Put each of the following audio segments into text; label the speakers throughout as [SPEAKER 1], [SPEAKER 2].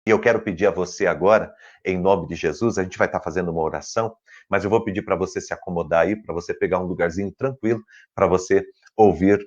[SPEAKER 1] E eu quero pedir a você agora, em nome de Jesus, a gente vai estar fazendo uma oração, mas eu vou pedir para você se acomodar aí, para você pegar um lugarzinho tranquilo, para você ouvir,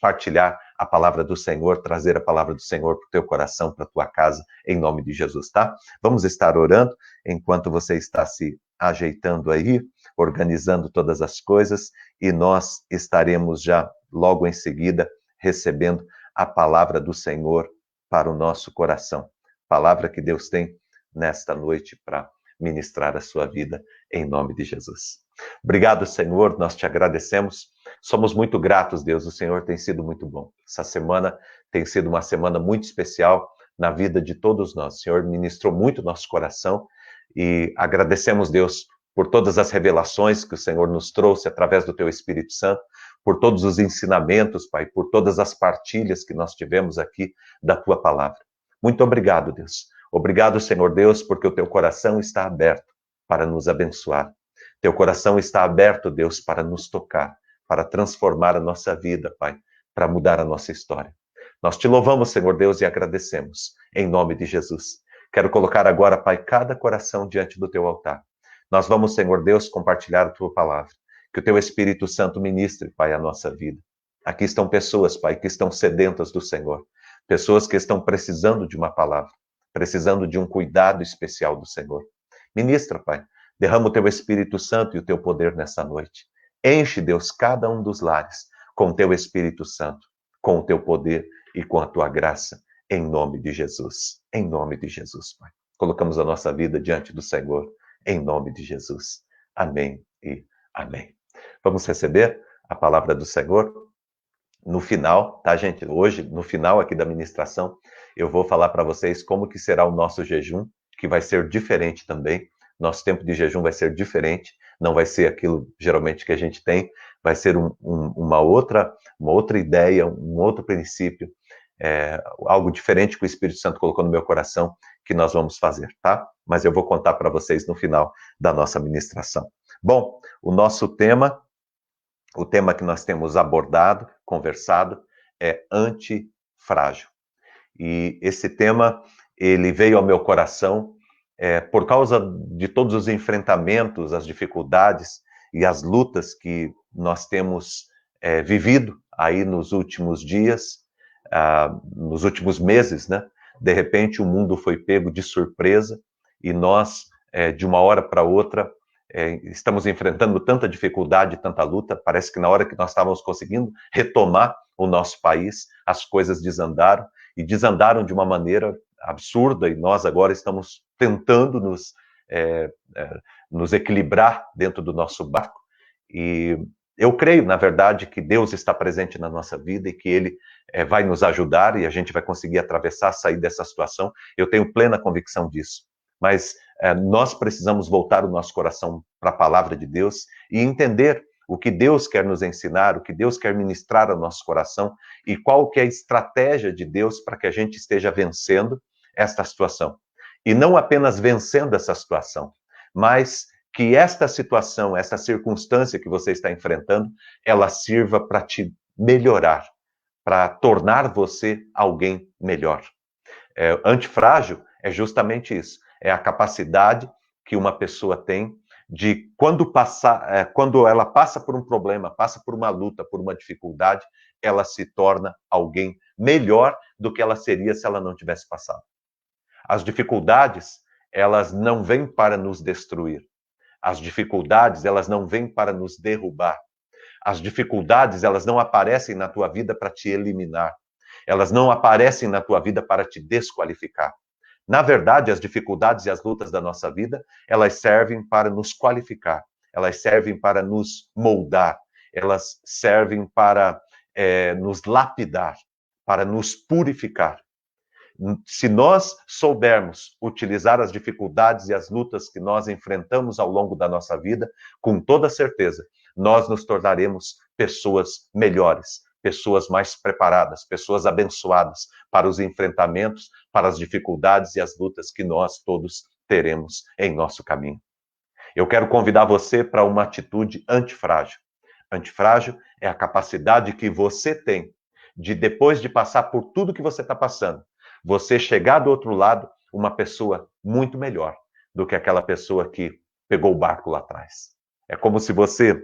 [SPEAKER 1] partilhar a palavra do Senhor, trazer a palavra do Senhor para o teu coração, para a tua casa, em nome de Jesus, tá? Vamos estar orando enquanto você está se ajeitando aí, organizando todas as coisas, e nós estaremos já logo em seguida recebendo a palavra do Senhor para o nosso coração. Palavra que Deus tem nesta noite para ministrar a sua vida, em nome de Jesus. Obrigado, Senhor, nós te agradecemos. Somos muito gratos, Deus, o Senhor tem sido muito bom. Essa semana tem sido uma semana muito especial na vida de todos nós. O Senhor ministrou muito nosso coração e agradecemos, Deus, por todas as revelações que o Senhor nos trouxe através do teu Espírito Santo, por todos os ensinamentos, Pai, por todas as partilhas que nós tivemos aqui da tua palavra. Muito obrigado, Deus. Obrigado, Senhor Deus, porque o teu coração está aberto para nos abençoar. Teu coração está aberto, Deus, para nos tocar, para transformar a nossa vida, Pai, para mudar a nossa história. Nós te louvamos, Senhor Deus, e agradecemos, em nome de Jesus. Quero colocar agora, Pai, cada coração diante do teu altar. Nós vamos, Senhor Deus, compartilhar a tua palavra. Que o teu Espírito Santo ministre, Pai, a nossa vida. Aqui estão pessoas, Pai, que estão sedentas do Senhor. Pessoas que estão precisando de uma palavra, precisando de um cuidado especial do Senhor. Ministra, Pai. Derrama o teu Espírito Santo e o teu poder nessa noite. Enche, Deus, cada um dos lares com o teu Espírito Santo, com o teu poder e com a tua graça, em nome de Jesus. Em nome de Jesus, Pai. Colocamos a nossa vida diante do Senhor, em nome de Jesus. Amém e amém. Vamos receber a palavra do Senhor? No final, tá, gente? Hoje, no final aqui da ministração, eu vou falar para vocês como que será o nosso jejum, que vai ser diferente também. Nosso tempo de jejum vai ser diferente, não vai ser aquilo geralmente que a gente tem, vai ser uma outra ideia, um outro princípio, algo diferente que o Espírito Santo colocou no meu coração, que nós vamos fazer, tá? Mas eu vou contar para vocês no final da nossa ministração. Bom, o tema que nós temos abordado, conversado, é antifrágil. E esse tema, ele veio ao meu coração por causa de todos os enfrentamentos, as dificuldades e as lutas que nós temos vivido aí nos últimos dias, nos últimos meses, né? De repente o mundo foi pego de surpresa e nós, de uma hora para outra, estamos enfrentando tanta dificuldade, tanta luta, parece que na hora que nós estávamos conseguindo retomar o nosso país, as coisas desandaram, e desandaram de uma maneira absurda, e nós agora estamos tentando nos equilibrar dentro do nosso barco, e eu creio, na verdade, que Deus está presente na nossa vida e que Ele vai nos ajudar e a gente vai conseguir atravessar, sair dessa situação. Eu tenho plena convicção disso. Mas nós precisamos voltar o nosso coração para a palavra de Deus e entender o que Deus quer nos ensinar, o que Deus quer ministrar ao nosso coração e qual que é a estratégia de Deus para que a gente esteja vencendo esta situação. E não apenas vencendo essa situação, mas que esta situação, essa circunstância que você está enfrentando, ela sirva para te melhorar, para tornar você alguém melhor. Antifrágil é justamente isso. É a capacidade que uma pessoa tem de, quando ela passa por um problema, passa por uma luta, por uma dificuldade, ela se torna alguém melhor do que ela seria se ela não tivesse passado. As dificuldades, elas não vêm para nos destruir. As dificuldades, elas não vêm para nos derrubar. As dificuldades, elas não aparecem na tua vida para te eliminar. Elas não aparecem na tua vida para te desqualificar. Na verdade, as dificuldades e as lutas da nossa vida, elas servem para nos qualificar. Elas servem para nos moldar. Elas servem para nos lapidar, para nos purificar. Se nós soubermos utilizar as dificuldades e as lutas que nós enfrentamos ao longo da nossa vida, com toda certeza, nós nos tornaremos pessoas melhores, pessoas mais preparadas, pessoas abençoadas para os enfrentamentos, para as dificuldades e as lutas que nós todos teremos em nosso caminho. Eu quero convidar você para uma atitude antifrágil. Antifrágil é a capacidade que você tem de, depois de passar por tudo que você está passando, você chegar do outro lado uma pessoa muito melhor do que aquela pessoa que pegou o barco lá atrás. É como se você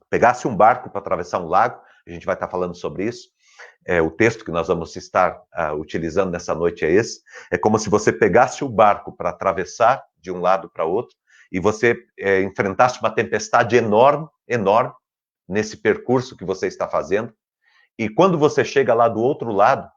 [SPEAKER 1] pegasse um barco para atravessar um lago, a gente vai estar falando sobre isso. O texto que nós vamos estar utilizando nessa noite é esse. É como se você pegasse o barco para atravessar de um lado para outro e você enfrentasse uma tempestade enorme, enorme, nesse percurso que você está fazendo. E quando você chega lá do outro lado,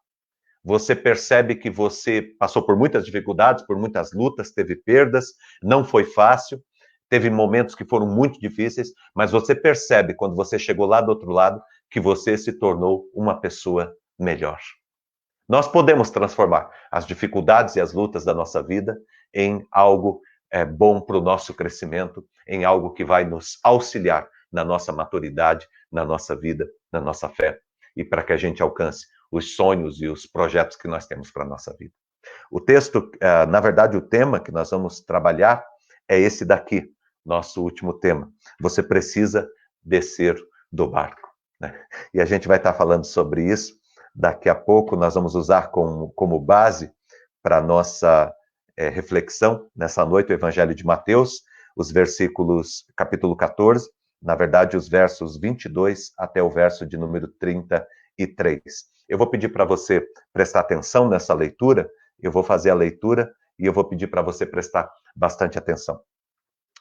[SPEAKER 1] você percebe que você passou por muitas dificuldades, por muitas lutas, teve perdas, não foi fácil, teve momentos que foram muito difíceis, mas você percebe, quando você chegou lá do outro lado, que você se tornou uma pessoa melhor. Nós podemos transformar as dificuldades e as lutas da nossa vida em algo bom para o nosso crescimento, em algo que vai nos auxiliar na nossa maturidade, na nossa vida, na nossa fé, e para que a gente alcance os sonhos e os projetos que nós temos para a nossa vida. O texto, na verdade, o tema que nós vamos trabalhar é esse daqui, nosso último tema. Você precisa descer do barco, né? E a gente vai estar falando sobre isso. Daqui a pouco nós vamos usar como base para a nossa reflexão nessa noite o Evangelho de Mateus, os versículos, capítulo 14, na verdade, os versos 22 até o verso de número 33. Eu vou pedir para você prestar atenção nessa leitura, eu vou fazer a leitura e eu vou pedir para você prestar bastante atenção.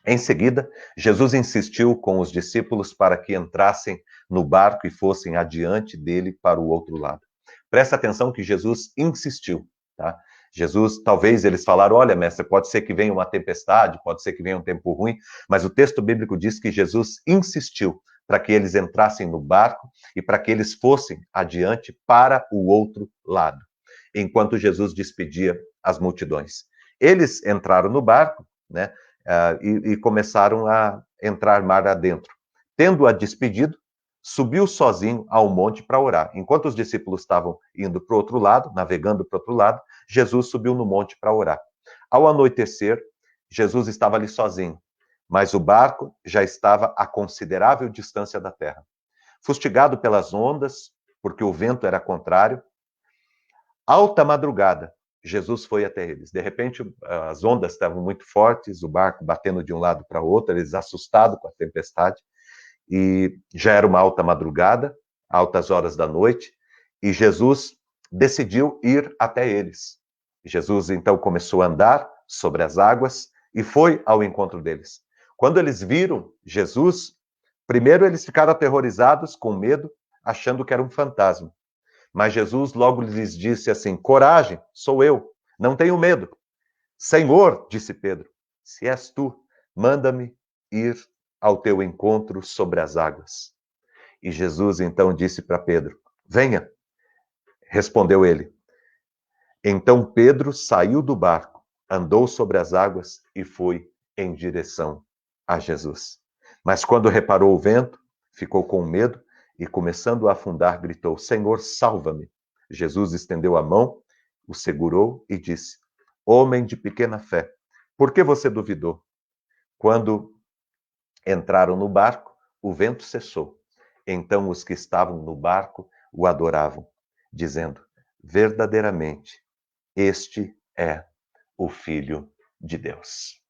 [SPEAKER 1] Em seguida, Jesus insistiu com os discípulos para que entrassem no barco e fossem adiante dele para o outro lado. Presta atenção que Jesus insistiu, tá? Jesus, talvez eles falaram, olha, mestre, pode ser que venha uma tempestade, pode ser que venha um tempo ruim, mas o texto bíblico diz que Jesus insistiu para que eles entrassem no barco e para que eles fossem adiante para o outro lado, enquanto Jesus despedia as multidões. Eles entraram no barco, né, e começaram a entrar mar adentro. Tendo-a despedido, subiu sozinho ao monte para orar. Enquanto os discípulos estavam indo para o outro lado, navegando para o outro lado, Jesus subiu no monte para orar. Ao anoitecer, Jesus estava ali sozinho, mas o barco já estava a considerável distância da terra. Fustigado pelas ondas, porque o vento era contrário, alta madrugada, Jesus foi até eles. De repente, as ondas estavam muito fortes, o barco batendo de um lado para o outro, eles assustados com a tempestade, e já era uma alta madrugada, altas horas da noite, e Jesus decidiu ir até eles. Jesus, então, começou a andar sobre as águas e foi ao encontro deles. Quando eles viram Jesus, primeiro eles ficaram aterrorizados, com medo, achando que era um fantasma. Mas Jesus logo lhes disse assim, coragem, sou eu, não tenho medo. Senhor, disse Pedro, se és tu, manda-me ir ao teu encontro sobre as águas. E Jesus então disse para Pedro, venha. Respondeu ele. Então Pedro saiu do barco, andou sobre as águas e foi em direção a Jesus. Mas quando reparou o vento, ficou com medo e, começando a afundar, gritou, Senhor, salva-me. Jesus estendeu a mão, o segurou e disse, homem de pequena fé, por que você duvidou? Quando entraram no barco, o vento cessou. Então os que estavam no barco o adoravam, dizendo, verdadeiramente, este é o Filho de Deus.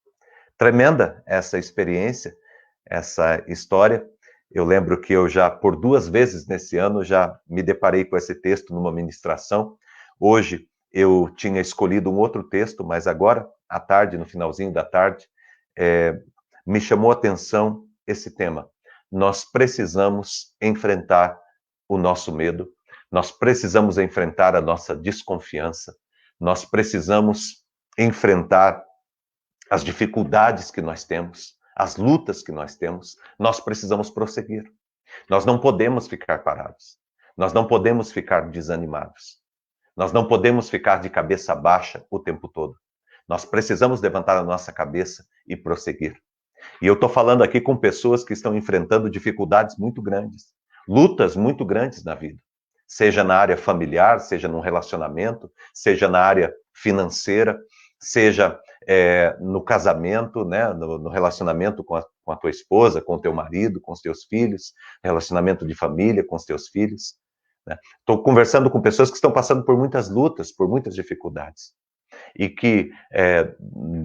[SPEAKER 1] Tremenda essa experiência, essa história. Eu lembro que eu já, por 2 vezes nesse ano, já me deparei com esse texto numa ministração. Hoje eu tinha escolhido um outro texto, mas agora, à tarde, no finalzinho da tarde, me chamou a atenção esse tema. Nós precisamos enfrentar o nosso medo, nós precisamos enfrentar a nossa desconfiança, nós precisamos enfrentar as dificuldades que nós temos, as lutas que nós temos, nós precisamos prosseguir. Nós não podemos ficar parados. Nós não podemos ficar desanimados. Nós não podemos ficar de cabeça baixa o tempo todo. Nós precisamos levantar a nossa cabeça e prosseguir. E eu estou falando aqui com pessoas que estão enfrentando dificuldades muito grandes, lutas muito grandes na vida. Seja na área familiar, seja no relacionamento, seja na área financeira, seja no casamento, né, no relacionamento com a tua esposa, com o teu marido, com os teus filhos, relacionamento de família com os teus filhos. Estou conversando com pessoas que estão passando por muitas lutas, por muitas dificuldades. e que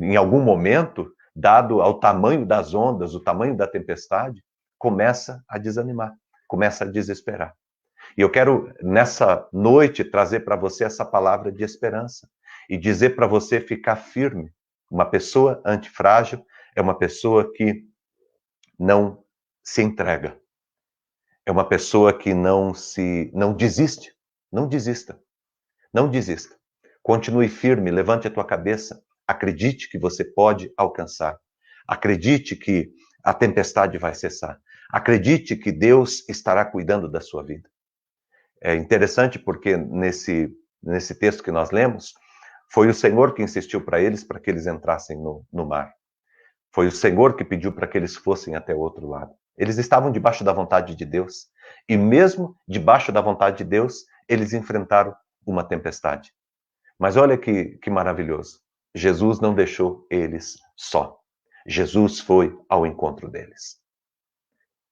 [SPEAKER 1] em algum momento, dado ao tamanho das ondas, o tamanho da tempestade, começa a desanimar, começa a desesperar. E eu quero, nessa noite, trazer para você essa palavra de esperança e dizer para você ficar firme. Uma pessoa antifrágil é uma pessoa que não se entrega. É uma pessoa que não desiste. Não desista. Não desista. Continue firme, levante a tua cabeça. Acredite que você pode alcançar. Acredite que a tempestade vai cessar. Acredite que Deus estará cuidando da sua vida. É interessante porque nesse texto que nós lemos, foi o Senhor que insistiu para que eles entrassem no mar. Foi o Senhor que pediu para que eles fossem até o outro lado. Eles estavam debaixo da vontade de Deus. E mesmo debaixo da vontade de Deus, eles enfrentaram uma tempestade. Mas olha que maravilhoso. Jesus não deixou eles só. Jesus foi ao encontro deles.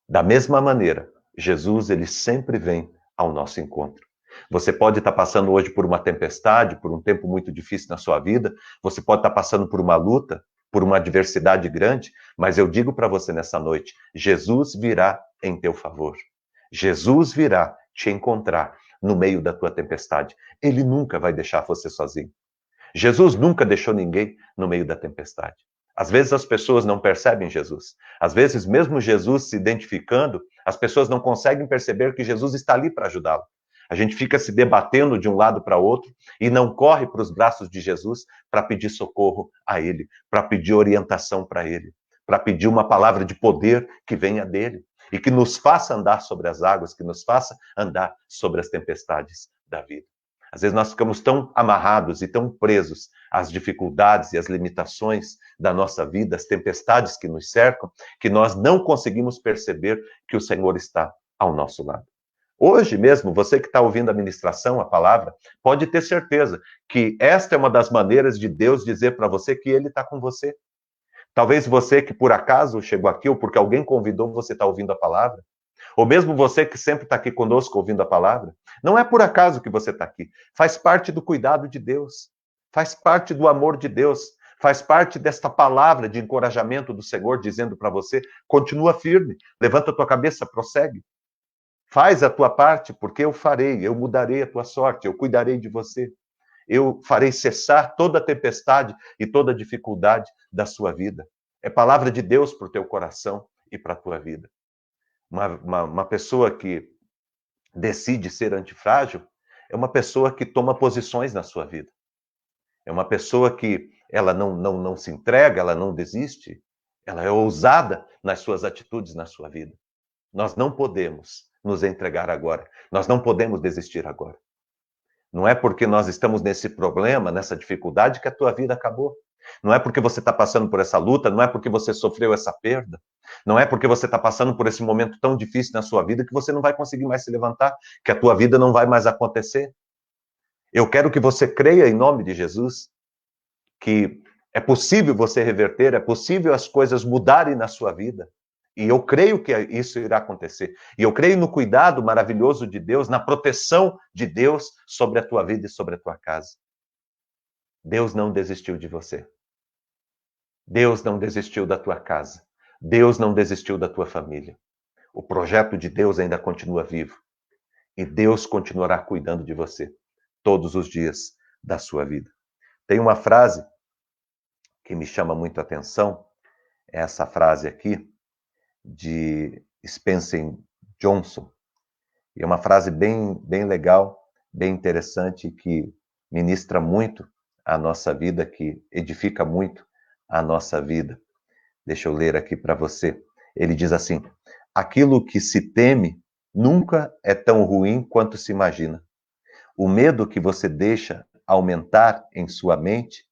[SPEAKER 1] Da mesma maneira, Jesus ele sempre vem ao nosso encontro. Você pode estar passando hoje por uma tempestade, por um tempo muito difícil na sua vida, você pode estar passando por uma luta, por uma adversidade grande, mas eu digo para você nessa noite, Jesus virá em teu favor. Jesus virá te encontrar no meio da tua tempestade. Ele nunca vai deixar você sozinho. Jesus nunca deixou ninguém no meio da tempestade. Às vezes as pessoas não percebem Jesus. Às vezes, mesmo Jesus se identificando, as pessoas não conseguem perceber que Jesus está ali para ajudá-lo. A gente fica se debatendo de um lado para outro e não corre para os braços de Jesus para pedir socorro a Ele, para pedir orientação para Ele, para pedir uma palavra de poder que venha dele e que nos faça andar sobre as águas, que nos faça andar sobre as tempestades da vida. Às vezes nós ficamos tão amarrados e tão presos às dificuldades e às limitações da nossa vida, às tempestades que nos cercam, que nós não conseguimos perceber que o Senhor está ao nosso lado. Hoje mesmo, você que está ouvindo a ministração, a palavra, pode ter certeza que esta é uma das maneiras de Deus dizer para você que Ele está com você. Talvez você que por acaso chegou aqui ou porque alguém convidou você está ouvindo a palavra, ou mesmo você que sempre está aqui conosco ouvindo a palavra, não é por acaso que você está aqui. Faz parte do cuidado de Deus, faz parte do amor de Deus, faz parte desta palavra de encorajamento do Senhor dizendo para você, continua firme, levanta a tua cabeça, prossegue. Faz a tua parte, porque eu farei, eu mudarei a tua sorte, eu cuidarei de você. Eu farei cessar toda a tempestade e toda a dificuldade da sua vida. É palavra de Deus para o teu coração e para a tua vida. Uma pessoa que decide ser antifrágil é uma pessoa que toma posições na sua vida. É uma pessoa que ela não se entrega, ela não desiste, ela é ousada nas suas atitudes na sua vida. Nós não podemos nos entregar agora. Nós não podemos desistir agora. Não é porque nós estamos nesse problema, nessa dificuldade, que a tua vida acabou. Não é porque você está passando por essa luta, não é porque você sofreu essa perda, não é porque você está passando por esse momento tão difícil na sua vida que você não vai conseguir mais se levantar, que a tua vida não vai mais acontecer. Eu quero que você creia em nome de Jesus que é possível você reverter, é possível as coisas mudarem na sua vida. E eu creio que isso irá acontecer. E eu creio no cuidado maravilhoso de Deus, na proteção de Deus sobre a tua vida e sobre a tua casa. Deus não desistiu de você. Deus não desistiu da tua casa. Deus não desistiu da tua família. O projeto de Deus ainda continua vivo. E Deus continuará cuidando de você todos os dias da sua vida. Tem uma frase que me chama muito a atenção, é essa frase aqui, de Spencer Johnson. E é uma frase bem legal, bem interessante, que ministra muito a nossa vida, que edifica muito a nossa vida. Deixa eu ler aqui para você. Ele diz assim: aquilo que se teme nunca é tão ruim quanto se imagina. O medo que você deixa aumentar em sua mente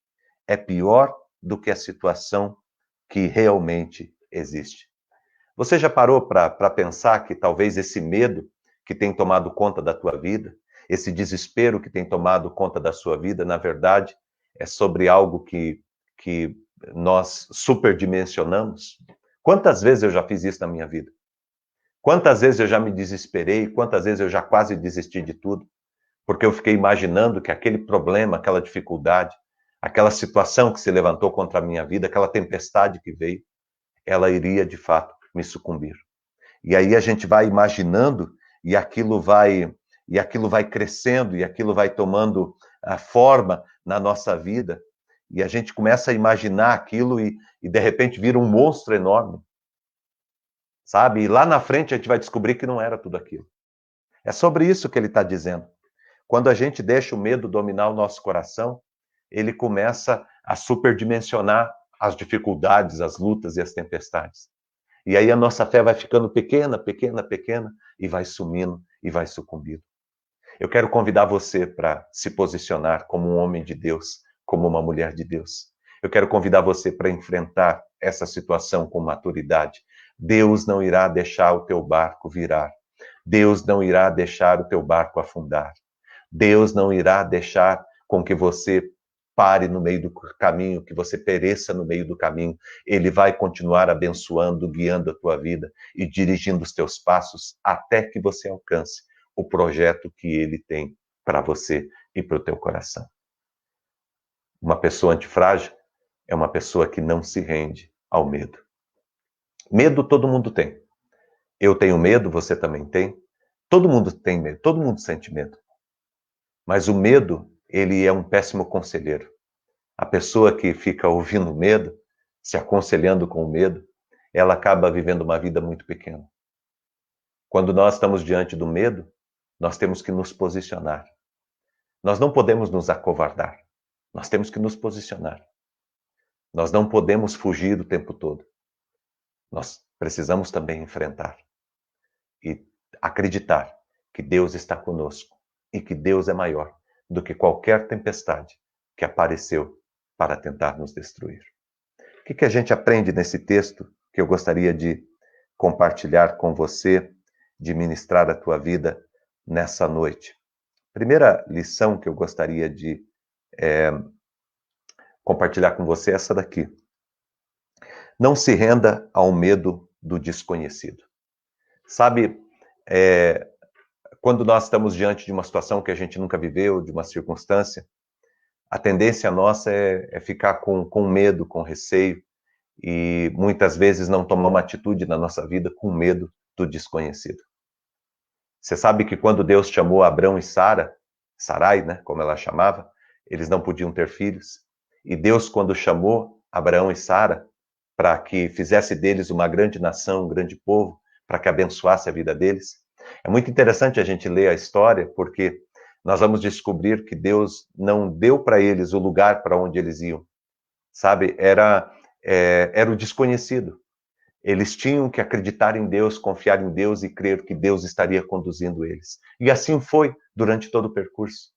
[SPEAKER 1] é pior do que a situação que realmente existe. Você já parou para pensar que talvez esse medo que tem tomado conta da tua vida, esse desespero que tem tomado conta da sua vida, na verdade, é sobre algo que nós superdimensionamos? Quantas vezes eu já fiz isso na minha vida? Quantas vezes eu já me desesperei? Quantas vezes eu já quase desisti de tudo? Porque eu fiquei imaginando que aquele problema, aquela dificuldade, aquela situação que se levantou contra a minha vida, aquela tempestade que veio, ela iria de fato me sucumbir. E aí a gente vai imaginando e aquilo vai crescendo e aquilo vai tomando a forma na nossa vida. E a gente começa a imaginar aquilo e de repente vira um monstro enorme, sabe? E lá na frente a gente vai descobrir que não era tudo aquilo. É sobre isso que ele está dizendo. Quando a gente deixa o medo dominar o nosso coração, ele começa a superdimensionar as dificuldades, as lutas e as tempestades. E aí a nossa fé vai ficando pequena, pequena, pequena, e vai sumindo e vai sucumbindo. Eu quero convidar você para se posicionar como um homem de Deus, como uma mulher de Deus. Eu quero convidar você para enfrentar essa situação com maturidade. Deus não irá deixar o teu barco virar. Deus não irá deixar o teu barco afundar. Deus não irá deixar com que você pare no meio do caminho, que você pereça no meio do caminho. Ele vai continuar abençoando, guiando a tua vida e dirigindo os teus passos até que você alcance o projeto que ele tem para você e para o teu coração. Uma pessoa antifrágil é uma pessoa que não se rende ao medo. Medo todo mundo tem. Eu tenho medo, você também tem. Todo mundo tem medo, todo mundo sente medo. Mas o medo, ele é um péssimo conselheiro. A pessoa que fica ouvindo medo, se aconselhando com o medo, ela acaba vivendo uma vida muito pequena. Quando nós estamos diante do medo, nós temos que nos posicionar. Nós não podemos nos acovardar. Nós temos que nos posicionar. Nós não podemos fugir o tempo todo. Nós precisamos também enfrentar e acreditar que Deus está conosco e que Deus é maior do que qualquer tempestade que apareceu para tentar nos destruir. O que a gente aprende nesse texto que eu gostaria de compartilhar com você, de ministrar a tua vida nessa noite? Primeira lição que eu gostaria de compartilhar com você é essa daqui. Não se renda ao medo do desconhecido. Sabe, quando nós estamos diante de uma situação que a gente nunca viveu, de uma circunstância, a tendência nossa é ficar com medo, com receio, e muitas vezes não tomar uma atitude na nossa vida com medo do desconhecido. Você sabe que quando Deus chamou Abrão e Sarai, né, como ela chamava, eles não podiam ter filhos. E Deus, quando chamou Abraão e Sara para que fizesse deles uma grande nação, um grande povo, para que abençoasse a vida deles, é muito interessante a gente ler a história, porque nós vamos descobrir que Deus não deu para eles o lugar para onde eles iam. Sabe, era o desconhecido. Eles tinham que acreditar em Deus, confiar em Deus e crer que Deus estaria conduzindo eles. E assim foi durante todo o percurso.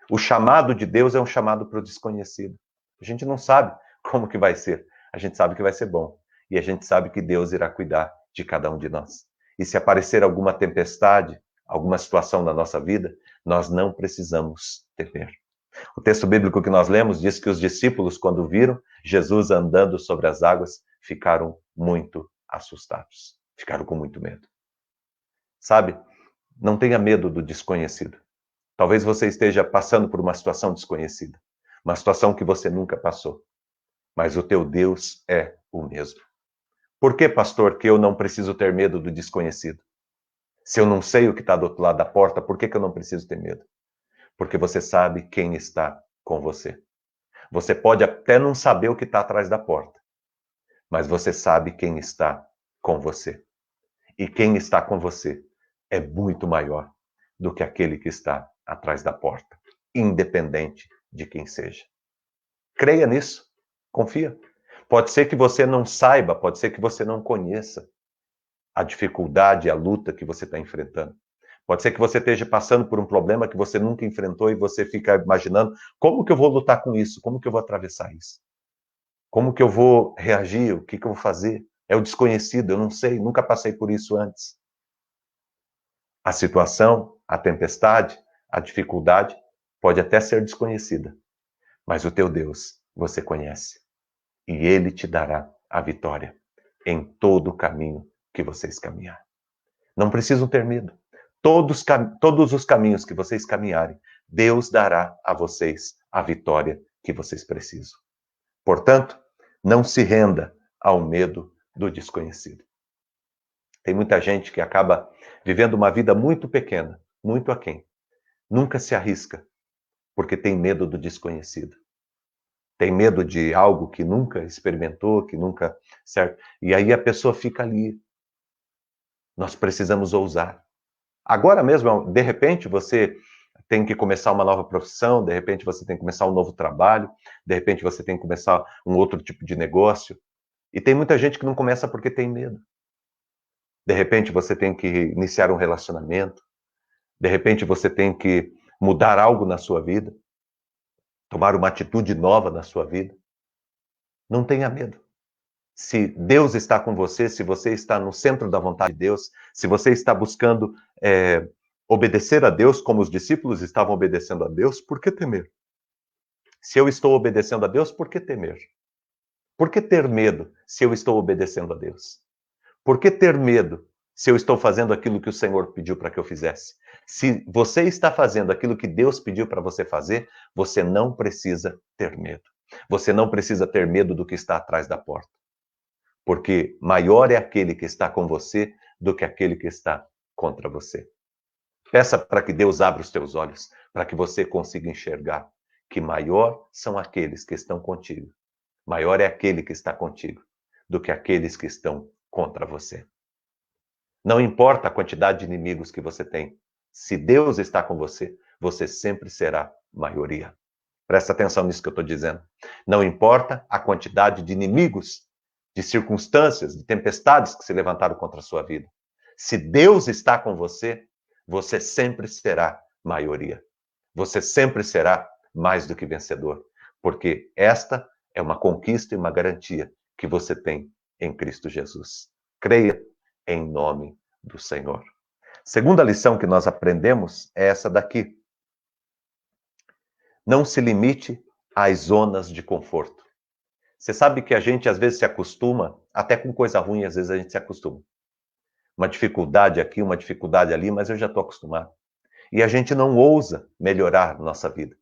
[SPEAKER 1] O chamado de Deus é um chamado para o desconhecido. A gente não sabe como que vai ser. A gente sabe que vai ser bom. E a gente sabe que Deus irá cuidar de cada um de nós. E se aparecer alguma tempestade, alguma situação na nossa vida, nós não precisamos temer. O texto bíblico que nós lemos diz que os discípulos, quando viram Jesus andando sobre as águas, ficaram muito assustados. Ficaram com muito medo. Sabe, não tenha medo do desconhecido. Talvez você esteja passando por uma situação desconhecida. Uma situação que você nunca passou. Mas o teu Deus é o mesmo. Por que, pastor, que eu não preciso ter medo do desconhecido? Se eu não sei o que está do outro lado da porta, por que eu não preciso ter medo? Porque você sabe quem está com você. Você pode até não saber o que está atrás da porta, mas você sabe quem está com você. E quem está com você é muito maior do que aquele que está atrás da porta, independente de quem seja. Creia nisso, confia. Pode ser que você não saiba, pode ser que você não conheça a dificuldade, a luta que você está enfrentando. Pode ser que você esteja passando por um problema que você nunca enfrentou e você fica imaginando como que eu vou lutar com isso, como que eu vou atravessar isso, como que eu vou reagir, o que que eu vou fazer. É o desconhecido, eu não sei, nunca passei por isso antes. A situação, a tempestade, a dificuldade pode até ser desconhecida, mas o teu Deus você conhece e Ele te dará a vitória em todo o caminho que vocês caminhar. Não precisam ter medo. Todos os caminhos que vocês caminharem, Deus dará a vocês a vitória que vocês precisam. Portanto, não se renda ao medo do desconhecido. Tem muita gente que acaba vivendo uma vida muito pequena, muito aquém. Nunca se arrisca, porque tem medo do desconhecido. Tem medo de algo que nunca experimentou, que nunca, certo? E aí a pessoa fica ali. Nós precisamos ousar. Agora mesmo, de repente, você tem que começar uma nova profissão, de repente você tem que começar um novo trabalho, de repente você tem que começar um outro tipo de negócio. E tem muita gente que não começa porque tem medo. De repente você tem que iniciar um relacionamento, de repente você tem que mudar algo na sua vida, tomar uma atitude nova na sua vida. Não tenha medo. Se Deus está com você, se você está no centro da vontade de Deus, se você está buscando obedecer a Deus como os discípulos estavam obedecendo a Deus, por que temer? Se eu estou obedecendo a Deus, por que temer? Por que ter medo se eu estou obedecendo a Deus? Por que ter medo se eu estou fazendo aquilo que o Senhor pediu para que eu fizesse? Se você está fazendo aquilo que Deus pediu para você fazer, você não precisa ter medo. Você não precisa ter medo do que está atrás da porta. Porque maior é aquele que está com você do que aquele que está contra você. Peça para que Deus abra os teus olhos, para que você consiga enxergar que maior são aqueles que estão contigo. Maior é aquele que está contigo do que aqueles que estão contra você. Não importa a quantidade de inimigos que você tem. Se Deus está com você, você sempre será maioria. Presta atenção nisso que eu estou dizendo. Não importa a quantidade de inimigos, de circunstâncias, de tempestades que se levantaram contra a sua vida. Se Deus está com você, você sempre será maioria. Você sempre será mais do que vencedor. Porque esta é uma conquista e uma garantia que você tem em Cristo Jesus. Creia em nome do Senhor. Segunda lição que nós aprendemos é essa daqui. Não se limite às zonas de conforto. Você sabe que a gente às vezes se acostuma, até com coisa ruim, às vezes a gente se acostuma. Uma dificuldade aqui, uma dificuldade ali, mas eu já estou acostumado. E a gente não ousa melhorar a nossa vida.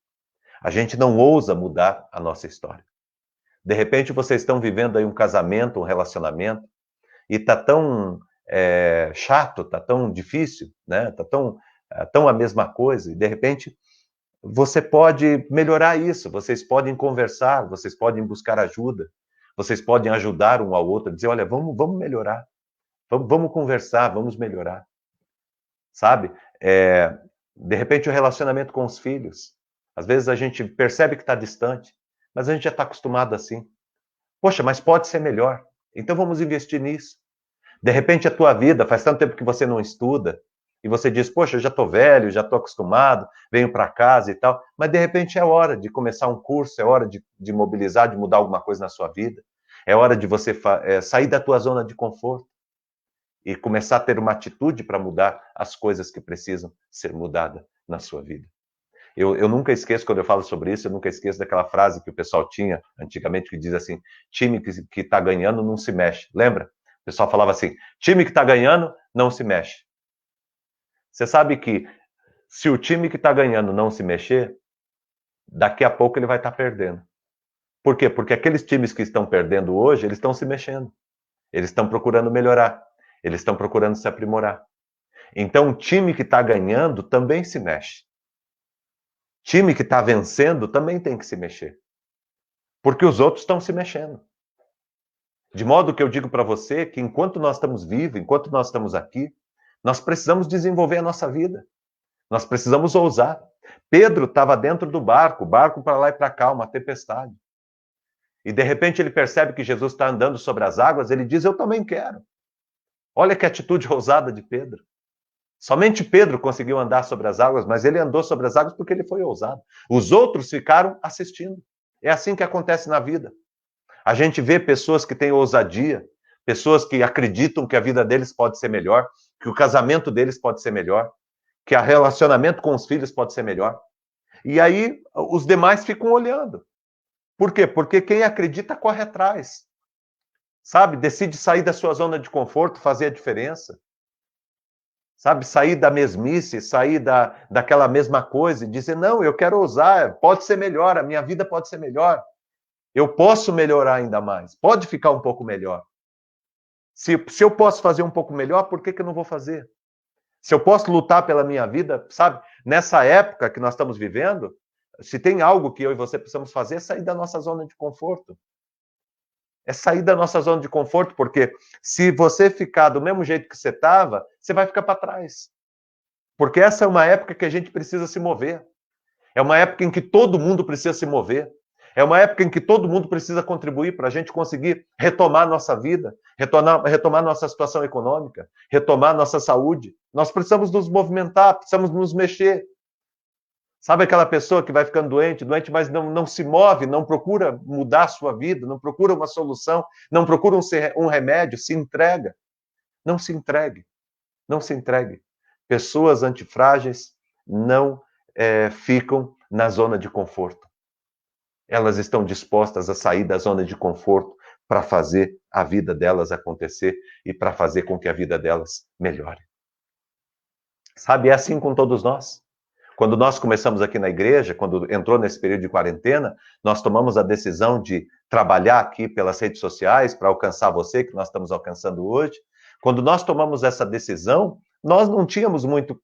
[SPEAKER 1] A gente não ousa mudar a nossa história. De repente vocês estão vivendo aí um casamento, um relacionamento, e está tão chato, está tão difícil, né? Está tão a mesma coisa, e de repente você pode melhorar isso, vocês podem conversar, vocês podem buscar ajuda, vocês podem ajudar um ao outro, dizer, olha, vamos melhorar, vamos conversar, vamos melhorar, sabe? De repente o relacionamento com os filhos, às vezes a gente percebe que está distante, mas a gente já está acostumado assim. Poxa, mas pode ser melhor, então vamos investir nisso. De repente a tua vida, faz tanto tempo que você não estuda, e você diz, poxa, eu já estou velho, já estou acostumado, venho para casa e tal, mas de repente é hora de começar um curso, é hora de mobilizar, de mudar alguma coisa na sua vida, é hora de você sair da tua zona de conforto e começar a ter uma atitude para mudar as coisas que precisam ser mudadas na sua vida. Eu nunca esqueço, quando eu falo sobre isso, eu nunca esqueço daquela frase que o pessoal tinha antigamente, que diz assim, time que está ganhando não se mexe. Lembra? O pessoal falava assim, time que está ganhando não se mexe. Você sabe que se o time que está ganhando não se mexer, daqui a pouco ele vai estar perdendo. Por quê? Porque aqueles times que estão perdendo hoje, eles estão se mexendo. Eles estão procurando melhorar. Eles estão procurando se aprimorar. Então, o time que está ganhando também se mexe. Time que está vencendo também tem que se mexer. Porque os outros estão se mexendo. De modo que eu digo para você que enquanto nós estamos vivos, enquanto nós estamos aqui, nós precisamos desenvolver a nossa vida. Nós precisamos ousar. Pedro estava dentro do barco para lá e para cá, uma tempestade. E de repente ele percebe que Jesus está andando sobre as águas, ele diz, eu também quero. Olha que atitude ousada de Pedro. Somente Pedro conseguiu andar sobre as águas, mas ele andou sobre as águas porque ele foi ousado. Os outros ficaram assistindo. É assim que acontece na vida. A gente vê pessoas que têm ousadia, pessoas que acreditam que a vida deles pode ser melhor, que o casamento deles pode ser melhor, que o relacionamento com os filhos pode ser melhor. E aí os demais ficam olhando. Por quê? Porque quem acredita corre atrás. Sabe? Decide sair da sua zona de conforto, fazer a diferença. Sabe, sair da mesmice, sair daquela mesma coisa e dizer, não, eu quero ousar, pode ser melhor, a minha vida pode ser melhor. Eu posso melhorar ainda mais, pode ficar um pouco melhor. Se eu posso fazer um pouco melhor, por que eu não vou fazer? Se eu posso lutar pela minha vida, sabe? Nessa época que nós estamos vivendo, se tem algo que eu e você precisamos fazer, é sair da nossa zona de conforto. É sair da nossa zona de conforto, porque se você ficar do mesmo jeito que você estava, você vai ficar para trás. Porque essa é uma época que a gente precisa se mover. É uma época em que todo mundo precisa se mover. É uma época em que todo mundo precisa contribuir para a gente conseguir retomar nossa vida, retomar nossa situação econômica, retomar nossa saúde. Nós precisamos nos movimentar, precisamos nos mexer. Sabe aquela pessoa que vai ficando doente, mas não se move, não procura mudar a sua vida, não procura uma solução, não procura um remédio, se entrega. Não se entregue, não se entregue. Pessoas antifrágeis não ficam na zona de conforto. Elas estão dispostas a sair da zona de conforto para fazer a vida delas acontecer e para fazer com que a vida delas melhore. Sabe, é assim com todos nós. Quando nós começamos aqui na igreja, quando entrou nesse período de quarentena, nós tomamos a decisão de trabalhar aqui pelas redes sociais para alcançar você, que nós estamos alcançando hoje. Quando nós tomamos essa decisão, nós não tínhamos muito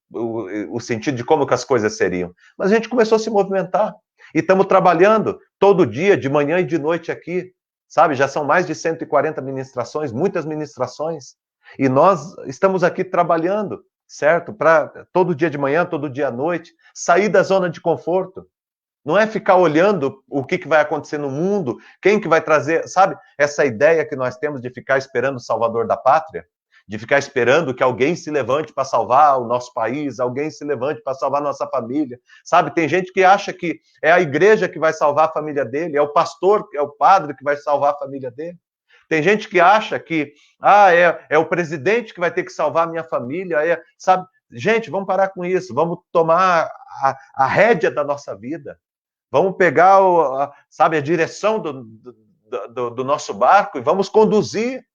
[SPEAKER 1] o sentido de como que as coisas seriam, mas a gente começou a se movimentar. E estamos trabalhando todo dia, de manhã e de noite aqui, sabe? Já são mais de 140 ministrações, muitas ministrações. E nós estamos aqui trabalhando, certo? Para todo dia de manhã, todo dia à noite, sair da zona de conforto. Não é ficar olhando o que vai acontecer no mundo, quem que vai trazer, sabe? Essa ideia que nós temos de ficar esperando o salvador da pátria, de ficar esperando que alguém se levante para salvar o nosso país, alguém se levante para salvar a nossa família, sabe? Tem gente que acha que é a igreja que vai salvar a família dele, é o pastor, é o padre que vai salvar a família dele. Tem gente que acha que é o presidente que vai ter que salvar a minha família, sabe? Gente, vamos parar com isso, vamos tomar a rédea da nossa vida, vamos pegar sabe, a direção do nosso barco e vamos conduzir,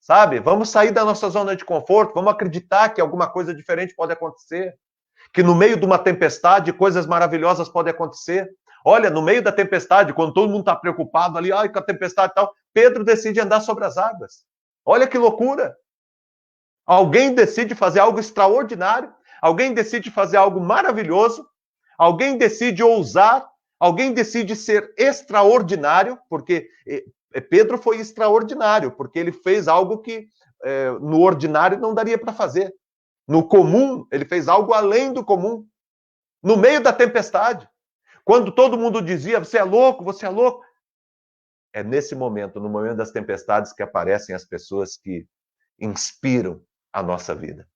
[SPEAKER 1] sabe? Vamos sair da nossa zona de conforto, vamos acreditar que alguma coisa diferente pode acontecer, que no meio de uma tempestade coisas maravilhosas podem acontecer. Olha, no meio da tempestade, quando todo mundo está preocupado ali, com a tempestade e tal, Pedro decide andar sobre as águas. Olha que loucura! Alguém decide fazer algo extraordinário, alguém decide fazer algo maravilhoso, alguém decide ousar, alguém decide ser extraordinário, porque Pedro foi extraordinário, porque ele fez algo que no ordinário não daria para fazer. No comum, ele fez algo além do comum. No meio da tempestade. Quando todo mundo dizia, você é louco, você é louco. É nesse momento, no momento das tempestades, que aparecem as pessoas que inspiram a nossa vida.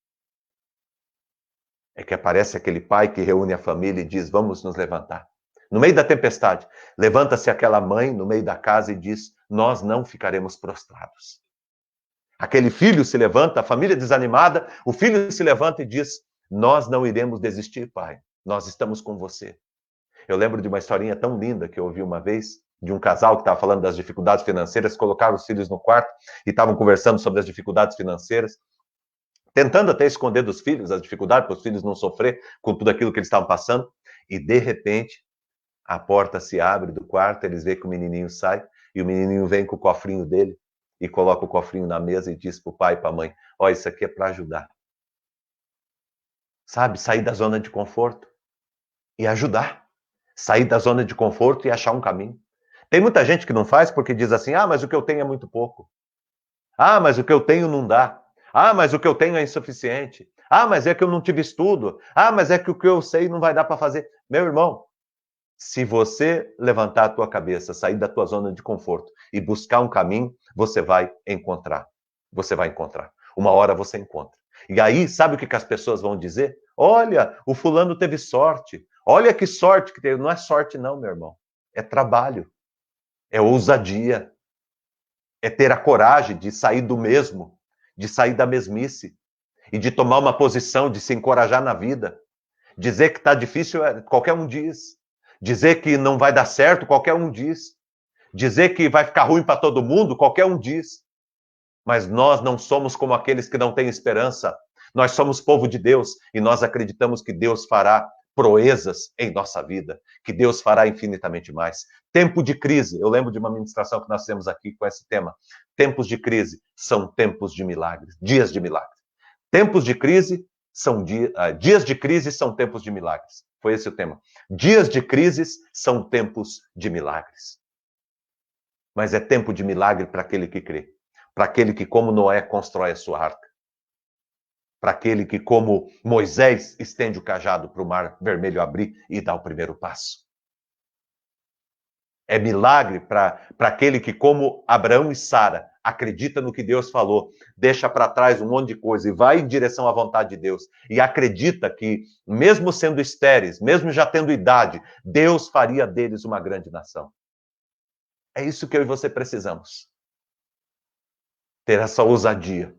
[SPEAKER 1] É que aparece aquele pai que reúne a família e diz, vamos nos levantar. No meio da tempestade, levanta-se aquela mãe no meio da casa e diz, nós não ficaremos prostrados. Aquele filho se levanta, a família desanimada, o filho se levanta e diz, nós não iremos desistir, pai, nós estamos com você. Eu lembro de uma historinha tão linda que eu ouvi uma vez, de um casal que estava falando das dificuldades financeiras, colocaram os filhos no quarto e estavam conversando sobre as dificuldades financeiras, tentando até esconder dos filhos as dificuldades, para os filhos não sofrer com tudo aquilo que eles estavam passando, e de repente, a porta se abre do quarto, eles veem que o menininho sai, e o menininho vem com o cofrinho dele, e coloca o cofrinho na mesa e diz para o pai e para a mãe, isso aqui é para ajudar. Sabe, sair da zona de conforto e ajudar. Sair da zona de conforto e achar um caminho. Tem muita gente que não faz porque diz assim, mas o que eu tenho é muito pouco. Mas o que eu tenho não dá. Mas o que eu tenho é insuficiente. Mas é que eu não tive estudo. Mas é que o que eu sei não vai dar para fazer. Meu irmão, se você levantar a tua cabeça, sair da tua zona de conforto e buscar um caminho, você vai encontrar. Você vai encontrar. Uma hora você encontra. E aí, sabe o que as pessoas vão dizer? Olha, o fulano teve sorte. Olha que sorte que teve. Não é sorte não, meu irmão. É trabalho. É ousadia. É ter a coragem de sair do mesmo, de sair da mesmice e de tomar uma posição, de se encorajar na vida. Dizer que está difícil, qualquer um diz. Dizer que não vai dar certo, qualquer um diz. Dizer que vai ficar ruim para todo mundo, qualquer um diz. Mas nós não somos como aqueles que não têm esperança. Nós somos povo de Deus e nós acreditamos que Deus fará proezas em nossa vida, que Deus fará infinitamente mais. Tempo de crise, eu lembro de uma ministração que nós fizemos aqui com esse tema. Tempos de crise são tempos de milagres, dias de milagres. Tempos de crise são dias de crise são tempos de milagres. Foi esse o tema. Dias de crises são tempos de milagres. Mas é tempo de milagre para aquele que crê. Para aquele que, como Noé, constrói a sua arca. Para aquele que, como Moisés, estende o cajado para o mar vermelho abrir e dá o primeiro passo. É milagre para aquele que, como Abraão e Sara, acredita no que Deus falou, deixa para trás um monte de coisa e vai em direção à vontade de Deus. E acredita que, mesmo sendo estéreis, mesmo já tendo idade, Deus faria deles uma grande nação. É isso que eu e você precisamos. Ter essa ousadia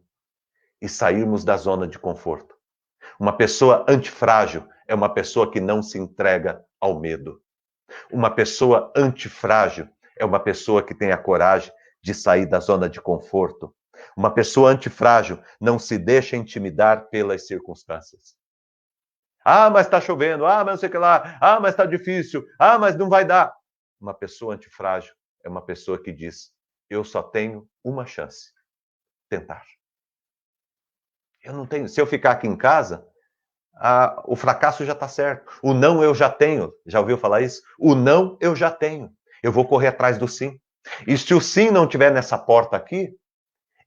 [SPEAKER 1] e sairmos da zona de conforto. Uma pessoa antifrágil é uma pessoa que não se entrega ao medo. Uma pessoa antifrágil é uma pessoa que tem a coragem de sair da zona de conforto. Uma pessoa antifrágil não se deixa intimidar pelas circunstâncias. Ah, mas está chovendo. Ah, mas não sei o que lá. Ah, mas está difícil. Ah, mas não vai dar. Uma pessoa antifrágil é uma pessoa que diz: eu só tenho uma chance. Tentar. Eu não tenho. Se eu ficar aqui em casa, o fracasso já está certo. O não eu já tenho. Já ouviu falar isso? O não eu já tenho. Eu vou correr atrás do sim. E se o sim não tiver nessa porta aqui,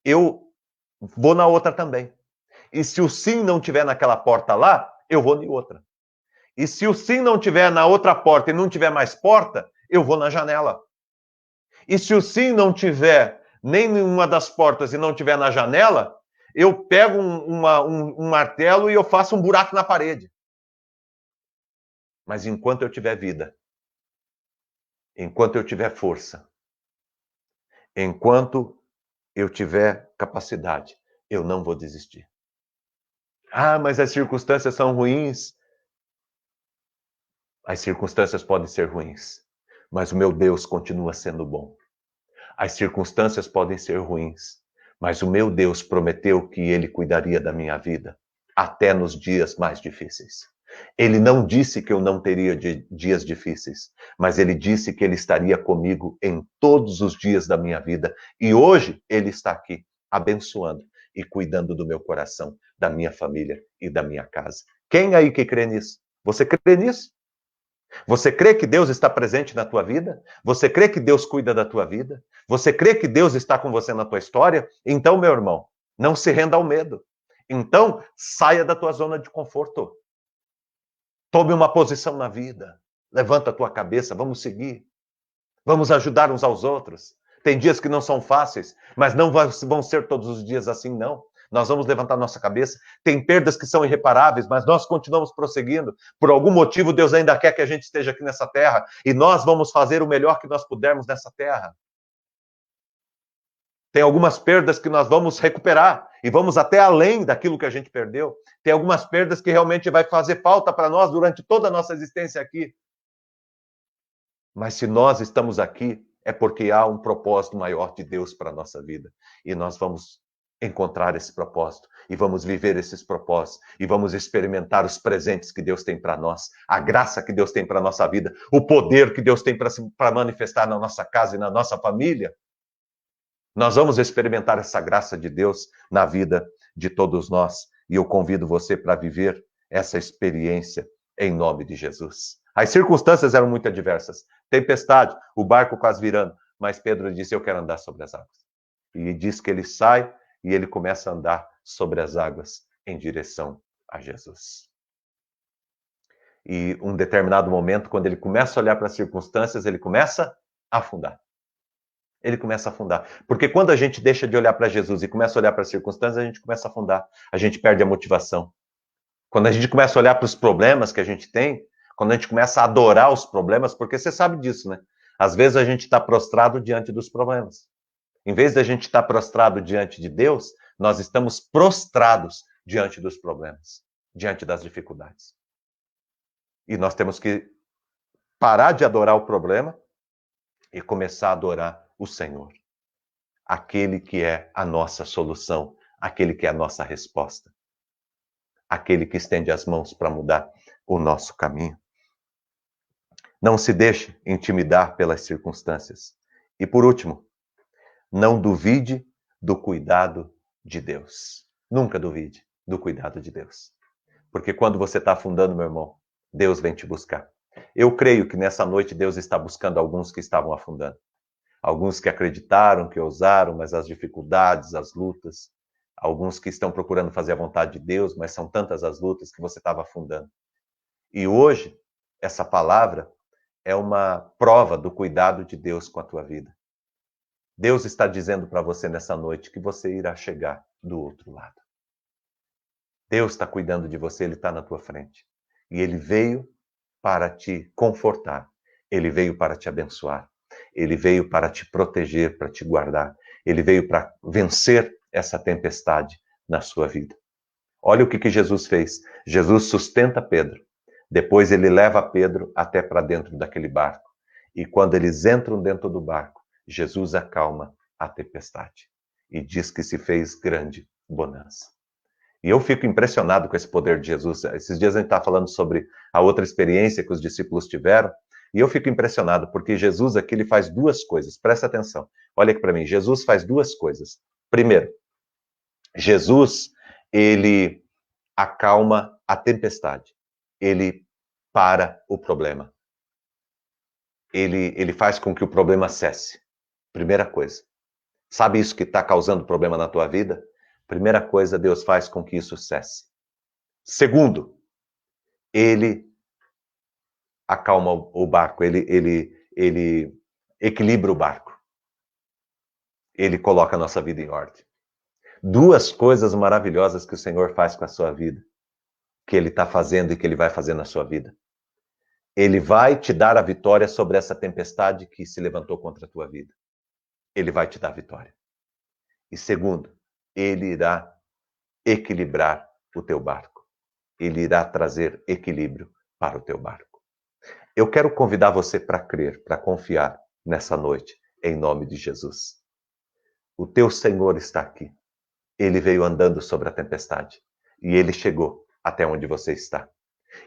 [SPEAKER 1] eu vou na outra também. E se o sim não tiver naquela porta lá, eu vou em outra. E se o sim não tiver na outra porta e não tiver mais porta, eu vou na janela. E se o sim não tiver nem em uma das portas e não tiver na janela, eu pego um martelo e eu faço um buraco na parede. Mas enquanto eu tiver vida, enquanto eu tiver força, enquanto eu tiver capacidade, eu não vou desistir. Ah, mas as circunstâncias são ruins. As circunstâncias podem ser ruins, mas o meu Deus continua sendo bom. As circunstâncias podem ser ruins, mas o meu Deus prometeu que ele cuidaria da minha vida até nos dias mais difíceis. Ele não disse que eu não teria dias difíceis, mas ele disse que ele estaria comigo em todos os dias da minha vida. E hoje ele está aqui, abençoando e cuidando do meu coração, da minha família e da minha casa. Quem aí que crê nisso? Você crê nisso? Você crê que Deus está presente na tua vida? Você crê que Deus cuida da tua vida? Você crê que Deus está com você na tua história? Então, meu irmão, não se renda ao medo. Então, saia da tua zona de conforto. Tome uma posição na vida. Levanta a tua cabeça, vamos seguir. Vamos ajudar uns aos outros. Tem dias que não são fáceis, mas não vão ser todos os dias assim, não. Nós vamos levantar nossa cabeça. Tem perdas que são irreparáveis, mas nós continuamos prosseguindo. Por algum motivo, Deus ainda quer que a gente esteja aqui nessa terra. E nós vamos fazer o melhor que nós pudermos nessa terra. Tem algumas perdas que nós vamos recuperar. E vamos até além daquilo que a gente perdeu. Tem algumas perdas que realmente vai fazer falta para nós durante toda a nossa existência aqui. Mas se nós estamos aqui, é porque há um propósito maior de Deus para a nossa vida. E nós vamos encontrar esse propósito. E vamos viver esses propósitos. E vamos experimentar os presentes que Deus tem para nós. A graça que Deus tem para a nossa vida. O poder que Deus tem para manifestar na nossa casa e na nossa família. Nós vamos experimentar essa graça de Deus na vida de todos nós. E eu convido você para viver essa experiência em nome de Jesus. As circunstâncias eram muito adversas. Tempestade, o barco quase virando. Mas Pedro disse, eu quero andar sobre as águas. E diz que ele sai e ele começa a andar sobre as águas em direção a Jesus. E um determinado momento, quando ele começa a olhar para as circunstâncias, ele começa a afundar. Ele começa a afundar. Porque quando a gente deixa de olhar para Jesus e começa a olhar para as circunstâncias, a gente começa a afundar. A gente perde a motivação. Quando a gente começa a olhar para os problemas que a gente tem, quando a gente começa a adorar os problemas, porque você sabe disso, né? Às vezes a gente está prostrado diante dos problemas. Em vez de a gente estar prostrado diante de Deus, nós estamos prostrados diante dos problemas, diante das dificuldades. E nós temos que parar de adorar o problema e começar a adorar o Senhor. Aquele que é a nossa solução, aquele que é a nossa resposta. aquele que estende as mãos para mudar o nosso caminho. Não se deixe intimidar pelas circunstâncias. E por último, não duvide do cuidado de Deus. Nunca duvide do cuidado de Deus. Porque quando você está afundando, meu irmão, Deus vem te buscar. Eu creio que nessa noite Deus está buscando alguns que estavam afundando. Alguns que acreditaram, que ousaram, mas as dificuldades, as lutas. Alguns que estão procurando fazer a vontade de Deus, mas são tantas as lutas que você estava afundando. E hoje, essa palavra é uma prova do cuidado de Deus com a tua vida. Deus está dizendo para você nessa noite que você irá chegar do outro lado. Deus está cuidando de você, Ele está na tua frente. E Ele veio para te confortar. Ele veio para te abençoar. Ele veio para te proteger, para te guardar. Ele veio para vencer essa tempestade na sua vida. Olha o que Jesus fez. Jesus sustenta Pedro. Depois ele leva Pedro até para dentro daquele barco. E quando eles entram dentro do barco, Jesus acalma a tempestade. E diz que se fez grande bonança. E eu fico impressionado com esse poder de Jesus. Esses dias a gente está falando sobre a outra experiência que os discípulos tiveram. E eu fico impressionado, porque Jesus aqui ele faz duas coisas. Presta atenção. Olha aqui para mim. Jesus faz duas coisas. Primeiro, Jesus, ele acalma a tempestade. Ele para o problema. Ele faz com que o problema cesse. Primeira coisa. Sabe isso que está causando problema na tua vida? Primeira coisa, Deus faz com que isso cesse. Segundo, ele acalma o barco, ele equilibra o barco. Ele coloca a nossa vida em ordem. Duas coisas maravilhosas que o Senhor faz com a sua vida, que Ele está fazendo e que Ele vai fazer na sua vida. Ele vai te dar a vitória sobre essa tempestade que se levantou contra a tua vida. Ele vai te dar a vitória. E segundo, Ele irá equilibrar o teu barco. Ele irá trazer equilíbrio para o teu barco. Eu quero convidar você para crer, para confiar nessa noite, em nome de Jesus. O teu Senhor está aqui. Ele veio andando sobre a tempestade e ele chegou até onde você está.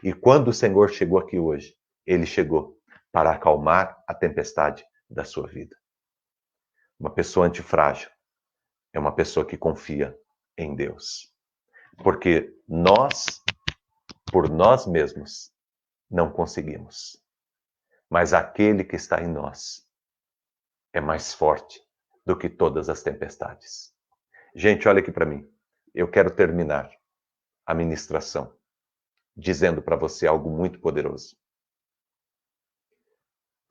[SPEAKER 1] E quando o Senhor chegou aqui hoje, ele chegou para acalmar a tempestade da sua vida. Uma pessoa antifrágil é uma pessoa que confia em Deus. Porque nós, por nós mesmos, não conseguimos. Mas aquele que está em nós é mais forte do que todas as tempestades. Gente, olha aqui para mim. Eu quero terminar a ministração dizendo para você algo muito poderoso.